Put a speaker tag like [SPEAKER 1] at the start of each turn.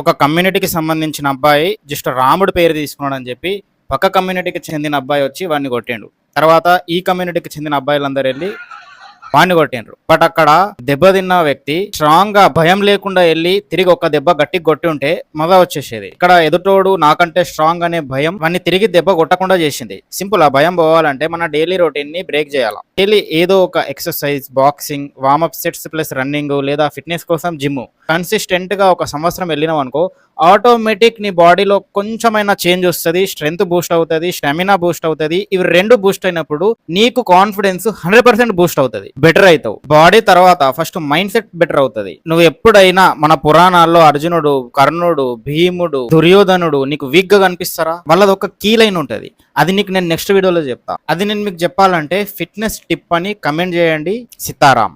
[SPEAKER 1] ఒక కమ్యూనిటీకి సంబంధించిన అబ్బాయి జస్ట్ రాముడు పేరు తీసుకున్నాడు అని చెప్పి పక్క కమ్యూనిటీకి చెందిన అబ్బాయి వచ్చి వాడిని కొట్టిండు. తర్వాత ఈ కమ్యూనిటీకి చెందిన అబ్బాయిలందరూ వెళ్ళి వాడిని కొట్టిండ్రు. బట్ అక్కడ దెబ్బతిన్న వ్యక్తి స్ట్రాంగ్ గా భయం లేకుండా వెళ్ళి తిరిగి ఒక దెబ్బ గట్టి కొట్టి ఉంటే మజా వచ్చేసేది. ఇక్కడ ఎదుటోడు నాకంటే స్ట్రాంగ్ అనే భయం వాడిని తిరిగి దెబ్బ కొట్టకుండా చేసింది. సింపుల్. ఆ భయం పోవాలంటే మన డైలీ రొటీన్ ని బ్రేక్ చేయాలి. డైలీ ఏదో ఒక exercise, boxing, warmup sets plus running లేదా ఫిట్నెస్ కోసం జిమ్ కన్సిస్టెంట్ గా ఒక సంవత్సరం వెళ్ళినాం అనుకో, ఆటోమేటిక్ నీ బాడీలో కొంచెమైనా చేంజ్ వస్తుంది, స్ట్రెంత్ బూస్ట్ అవుతుంది, స్టామినా బూస్ట్ అవుతుంది. ఇవి రెండు బూస్ట్ అయినప్పుడు నీకు కాన్ఫిడెన్స్ 100% బూస్ట్ అవుతుంది, బెటర్ అవుతావు. బాడీ తర్వాత ఫస్ట్ మైండ్ సెట్ బెటర్ అవుతుంది. నువ్వు ఎప్పుడైనా మన పురాణాల్లో అర్జునుడు, కర్ణుడు, భీముడు, దుర్యోధనుడు నీకు వీక్ గా కనిపిస్తారా? వాళ్ళది ఒక కీ లైన్ ఉంటుంది. అది నీకు నేను నెక్స్ట్ వీడియోలో చెప్తా. అది నేను మీకు చెప్పాలంటే ఫిట్నెస్ టిప్ అని కమెంట్ చేయండి. సీతారాం.